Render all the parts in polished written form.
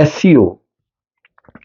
SCO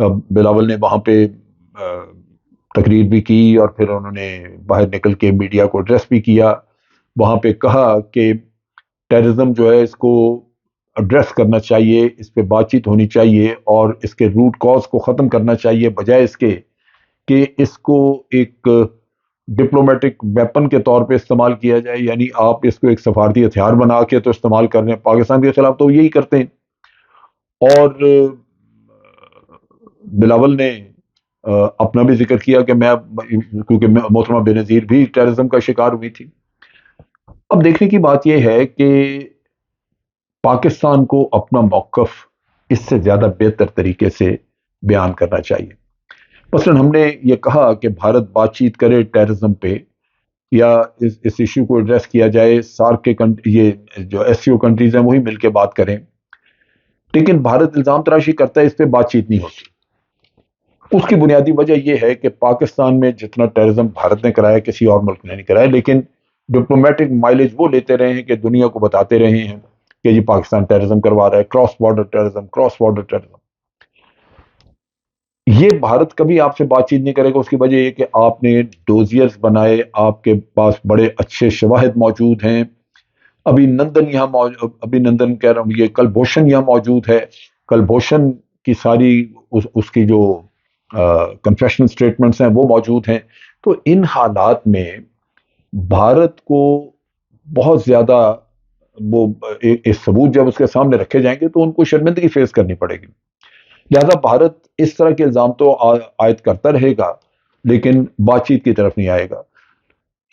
Bilawal نے وہاں پہ تقریر بھی کی اور پھر انہوں نے باہر نکل کے میڈیا کو ایڈریس بھی کیا. وہاں پہ کہا کہ ٹیررزم جو ہے اس کو ایڈریس کرنا چاہیے، اس پہ بات چیت ہونی چاہیے اور اس کے روٹ کاز کو ختم کرنا چاہیے، بجائے اس کے کہ اس کو ایک ڈپلومیٹک ویپن کے طور پہ استعمال کیا جائے. یعنی آپ اس کو ایک سفارتی ہتھیار بنا کے تو استعمال کر رہے ہیں. پاکستان کے خلاف تو یہی کرتے ہیں. اور بلاول نے اپنا بھی ذکر کیا کہ میں، کیونکہ محترمہ بینظیر بھی ٹیررزم کا شکار ہوئی تھی. اب دیکھنے کی بات یہ ہے کہ پاکستان کو اپنا موقف اس سے زیادہ بہتر طریقے سے بیان کرنا چاہیے. مثلا ہم نے یہ کہا کہ بھارت بات چیت کرے ٹیررزم پہ، یا اس ایشو کو ایڈریس کیا جائے، سارک کے یہ جو ایس سی او کنٹریز ہیں وہی مل کے بات کریں. لیکن بھارت الزام تراشی کرتا ہے اس پہ بات چیت نہیں ہوتی. اس کی بنیادی وجہ یہ ہے کہ پاکستان میں جتنا ٹیررزم بھارت نے کرایا کسی اور ملک نے نہیں کرایا، لیکن ڈپلومیٹک مائلیج وہ لیتے رہے ہیں کہ دنیا کو بتاتے رہے ہیں کہ یہ پاکستان ٹیررزم کروا رہا ہے، cross border terrorism, cross border terrorism. یہ بھارت کبھی آپ سے بات چیت نہیں کرے گا. اس کی وجہ یہ کہ آپ نے ڈوزیئرز بنائے، آپ کے پاس بڑے اچھے شواہد موجود ہیں. ابھی نندن کہہ رہا ہوں، یہ کلبھوشن یہاں موجود ہے. کلبھوشن کی ساری اس کی جو کنفیشنل سٹیٹمنٹس ہیں وہ موجود ہیں. تو ان حالات میں بھارت کو بہت زیادہ وہ ثبوت جب اس کے سامنے رکھے جائیں گے تو ان کو شرمندگی فیس کرنی پڑے گی. لہذا بھارت اس طرح کے الزام تو عائد کرتا رہے گا لیکن بات چیت کی طرف نہیں آئے گا.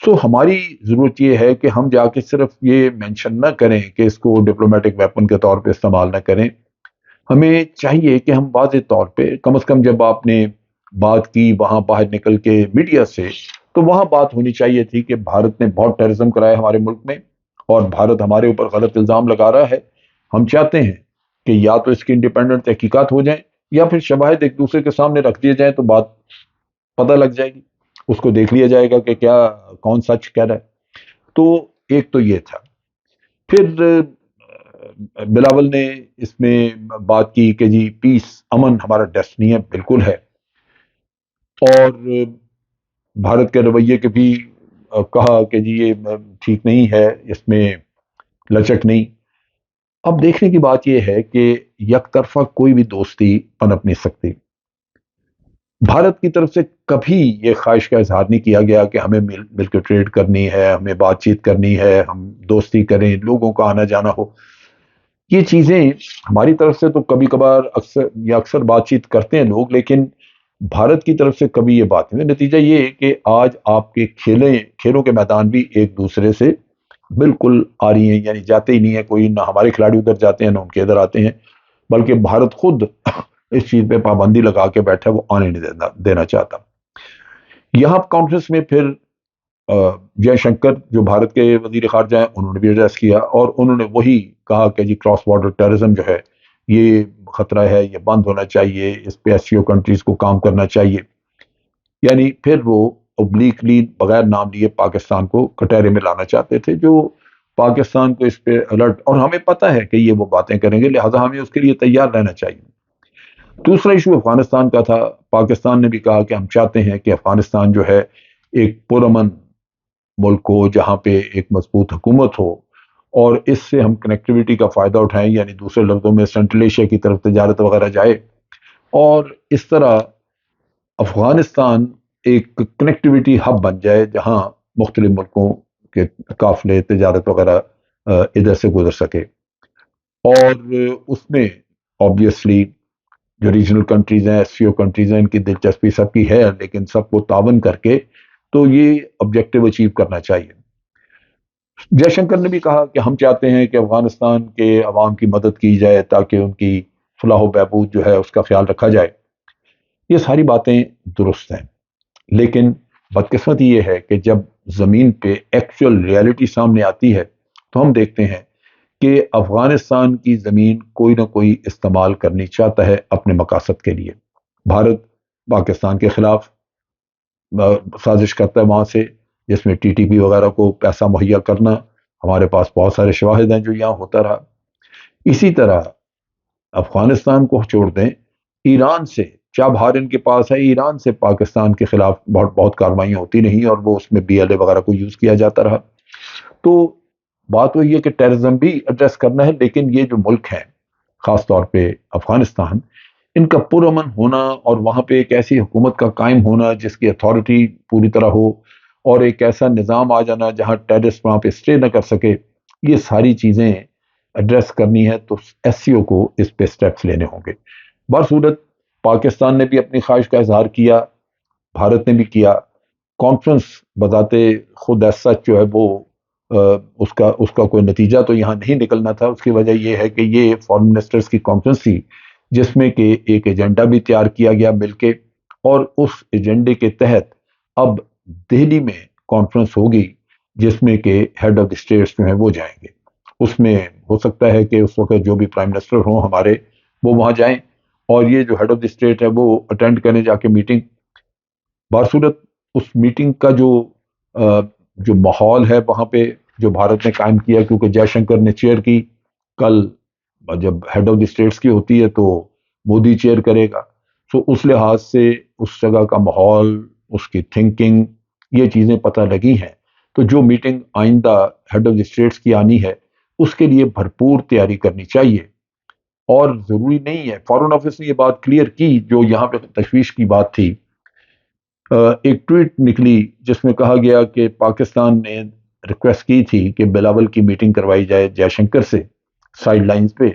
سو ہماری ضرورت یہ ہے کہ ہم جا کے صرف یہ مینشن نہ کریں کہ اس کو ڈپلومیٹک ویپن کے طور پہ استعمال نہ کریں. ہمیں چاہیے کہ ہم واضح طور پہ کم از کم جب آپ نے بات کی وہاں باہر نکل کے میڈیا سے، تو وہاں بات ہونی چاہیے تھی کہ بھارت نے بہت ٹیررزم کرایا ہمارے ملک میں اور بھارت ہمارے اوپر غلط الزام لگا رہا ہے. ہم چاہتے ہیں کہ یا تو اس کی انڈیپینڈنٹ تحقیقات ہو جائیں یا پھر شواہد ایک دوسرے کے سامنے رکھ دیے جائیں تو بات پتہ لگ جائے گی، اس کو دیکھ لیا جائے گا کہ کیا کون سچ کہہ رہا ہے. تو ایک تو یہ تھا. پھر بلاول نے اس میں بات کی کہ جی پیس، امن ہمارا ڈیسٹنی ہے. بالکل ہے. اور بھارت کے رویے کے بھی کہا کہ جی یہ ٹھیک نہیں ہے، اس میں لچک نہیں. اب دیکھنے کی بات یہ ہے کہ یک طرفہ کوئی بھی دوستی پنپ نہیں سکتی. بھارت کی طرف سے کبھی یہ خواہش کا اظہار نہیں کیا گیا کہ ہمیں مل کے ٹریڈ کرنی ہے، ہمیں بات چیت کرنی ہے، ہم دوستی کریں، لوگوں کا آنا جانا ہو. یہ چیزیں ہماری طرف سے تو کبھی کبھار اکثر بات چیت کرتے ہیں لوگ، لیکن بھارت کی طرف سے کبھی یہ بات نہیں. نتیجہ یہ ہے کہ آج آپ کے کھیلوں کے میدان بھی ایک دوسرے سے بالکل آ رہی ہیں. یعنی جاتے ہی نہیں ہے کوئی، نہ ہمارے کھلاڑی ادھر جاتے ہیں نہ ان کے ادھر آتے ہیں، بلکہ بھارت خود اس چیز پہ پابندی لگا کے بیٹھا، وہ آنے نہیں دینا چاہتا. یہاں کانفرنس میں پھر جے شنکر جو بھارت کے وزیر خارجہ ہیں انہوں نے بھی ایڈریس کیا اور انہوں نے وہی کہا کہ جی کراس بارڈر ٹیررزم جو ہے یہ خطرہ ہے، یہ بند ہونا چاہیے، اس پہ ایس سی او کنٹریز کو کام کرنا چاہیے. یعنی پھر وہ اوبلیکلی بغیر نام لیے پاکستان کو کٹہرے میں لانا چاہتے تھے، جو پاکستان کو اس پہ الرٹ، اور ہمیں پتہ ہے کہ یہ وہ باتیں کریں گے، لہٰذا ہمیں اس کے لیے تیار رہنا چاہیے. دوسرا ایشو افغانستان کا تھا. پاکستان نے بھی کہا کہ ہم چاہتے ہیں کہ افغانستان جو ہے ایک پرامن ملک ہو جہاں پہ ایک مضبوط حکومت ہو اور اس سے ہم کنیکٹیوٹی کا فائدہ اٹھائیں. یعنی دوسرے لفظوں میں سینٹرل ایشیا کی طرف تجارت وغیرہ جائے اور اس طرح افغانستان ایک کنیکٹیوٹی ہب بن جائے جہاں مختلف ملکوں کے قافلے تجارت وغیرہ ادھر سے گزر سکے. اور اس میں آبویسلی جو ریجنل کنٹریز ہیں، ایس سی او کنٹریز ہیں، ان کی دلچسپی سب کی ہے، لیکن سب کو تعاون کر کے تو یہ آبجیکٹو اچیو کرنا چاہیے. جے شنکر نے بھی کہا کہ ہم چاہتے ہیں کہ افغانستان کے عوام کی مدد کی جائے تاکہ ان کی فلاح و بہبود جو ہے اس کا خیال رکھا جائے. یہ ساری باتیں درست ہیں، لیکن بدقسمتی یہ ہے کہ جب زمین پہ ایکچوئل ریالٹی سامنے آتی ہے تو ہم دیکھتے ہیں کہ افغانستان کی زمین کوئی نہ کوئی استعمال کرنی چاہتا ہے اپنے مقاصد کے لیے. بھارت پاکستان کے خلاف سازش کرتا ہے وہاں سے، جس میں ٹی ٹی پی وغیرہ کو پیسہ مہیا کرنا. ہمارے پاس بہت سارے شواہد ہیں جو یہاں ہوتا رہا. اسی طرح افغانستان کو چھوڑ دیں، ایران سے چاب ہار ان کے پاس ہے، ایران سے پاکستان کے خلاف بہت کارروائیاں ہوتی نہیں اور وہ اس میں BLA وغیرہ کو یوز کیا جاتا رہا۔ تو بات وہی ہے کہ ٹیررزم بھی ایڈریس کرنا ہے، لیکن یہ جو ملک ہیں خاص طور پہ افغانستان، ان کا پرامن ہونا اور وہاں پہ ایک ایسی حکومت کا قائم ہونا جس کی اتھارٹی پوری طرح ہو اور ایک ایسا نظام آ جانا جہاں ٹیررسٹ وہاں پہ اسٹے نہ کر سکے، یہ ساری چیزیں ایڈریس کرنی ہے تو SCO کو اس پہ سٹیپس لینے ہوں گے۔ برصورت پاکستان نے بھی اپنی خواہش کا اظہار کیا، بھارت نے بھی کیا۔ کانفرنس بذات خود ایز سچ جو ہے وہ اس کا کوئی نتیجہ تو یہاں نہیں نکلنا تھا۔ اس کی وجہ یہ ہے کہ یہ فارن منسٹرز کی کانفرنس تھی جس میں کہ ایک ایجنڈا بھی تیار کیا گیا مل کے، اور اس ایجنڈے کے تحت اب دہلی میں کانفرنس ہوگی جس میں کہ ہیڈ آف دی اسٹیٹس جو ہیں وہ جائیں گے۔ اس میں ہو سکتا ہے کہ اس وقت جو بھی پرائم منسٹر ہوں ہمارے وہ وہاں جائیں اور یہ جو ہیڈ آف دی اسٹیٹ ہے وہ اٹینڈ کرنے جا کے میٹنگ۔ بارصورت اس میٹنگ کا جو ماحول ہے وہاں پہ جو بھارت نے قائم کیا، کیونکہ جے شنکر نے چیئر کی، کل جب ہیڈ آف دی اسٹیٹس کی ہوتی ہے تو مودی چیئر کرے گا، سو اس لحاظ سے اس جگہ کا ماحول، اس کی تھنکنگ، یہ چیزیں پتہ لگی ہیں۔ تو جو میٹنگ آئندہ ہیڈ آف دی اسٹیٹس کی آنی ہے اس کے لیے بھرپور تیاری کرنی چاہیے، اور ضروری نہیں ہے۔ فارن آفس نے یہ بات کلیئر کی، جو یہاں پہ تشویش کی بات تھی، ایک ٹویٹ نکلی جس میں کہا گیا کہ پاکستان نے ریکویسٹ کی تھی کہ بلاول کی میٹنگ کروائی جائے جے شنکر سے سائیڈ لائنز پہ،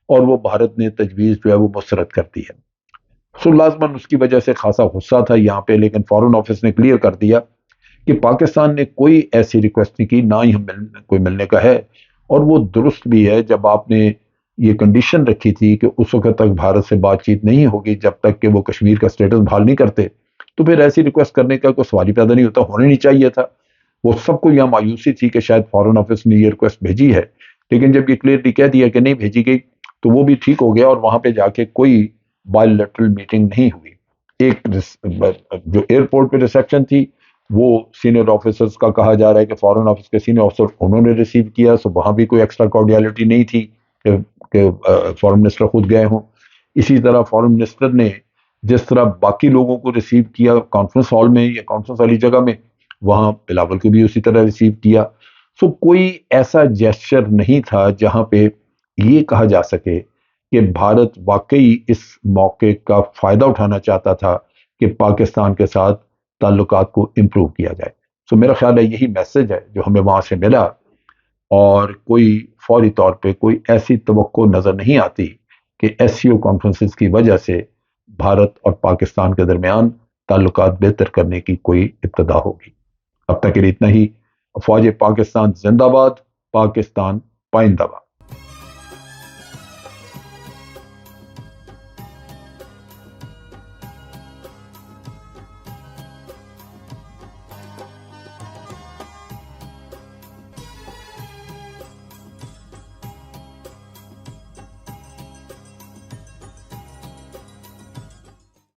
اور وہ بھارت نے تجویز جو ہے وہ مسترد کر دی ہے۔ سو لازماً اس کی وجہ سے خاصا غصہ تھا یہاں پہ، لیکن فارن آفس نے کلیئر کر دیا کہ پاکستان نے کوئی ایسی ریکویسٹ نہیں کی، نہ ہی ہم کوئی ملنے کا ہے، اور وہ درست بھی ہے۔ جب آپ نے یہ کنڈیشن رکھی تھی کہ اس وقت تک بھارت سے بات چیت نہیں ہوگی جب تک کہ وہ کشمیر کا سٹیٹس بحال نہیں کرتے، تو پھر ایسی ریکویسٹ کرنے کا کوئی سوال ہی پیدا نہیں ہوتا، ہونا نہیں چاہیے تھا۔ وہ سب کو یہاں مایوسی تھی کہ شاید فارن آفس نے یہ ریکویسٹ بھیجی ہے، لیکن جب یہ کلیئرلی کہہ دیا کہ نہیں بھیجی گئی تو وہ بھی ٹھیک ہو گیا، اور وہاں پہ جا کے کوئی بائی لیٹرل میٹنگ نہیں ہوئی۔ ایک جو ایئرپورٹ پہ ریسیپشن تھی وہ سینئر آفیسرز کا کہا جا رہا ہے کہ فارن آفس کے سینئر آفیسر انہوں نے ریسیو کیا، سو وہاں بھی کوئی ایکسٹرا کارڈیالٹی نہیں تھی کہ فارن منسٹر خود گئے ہوں۔ اسی طرح فارن منسٹر نے جس طرح باقی لوگوں کو ریسیو کیا کانفرنس ہال میں یا کانفرنس والی جگہ میں، وہاں بلاول کو بھی اسی طرح ریسیو کیا۔ سو کوئی ایسا جیسچر نہیں تھا جہاں پہ یہ کہا جا سکے کہ بھارت واقعی اس موقع کا فائدہ اٹھانا چاہتا تھا کہ پاکستان کے ساتھ تعلقات کو امپروو کیا جائے۔ سو میرا خیال ہے یہی میسج ہے جو ہمیں وہاں سے ملا، اور کوئی فوری طور پہ کوئی ایسی توقع نظر نہیں آتی کہ SCO کانفرنسز کی وجہ سے بھارت اور پاکستان کے درمیان تعلقات بہتر کرنے کی کوئی ابتدا ہوگی۔ اب تک کے لیے اتنا ہی۔ افواج پاکستان زندہ باد، پاکستان پائندہ باد۔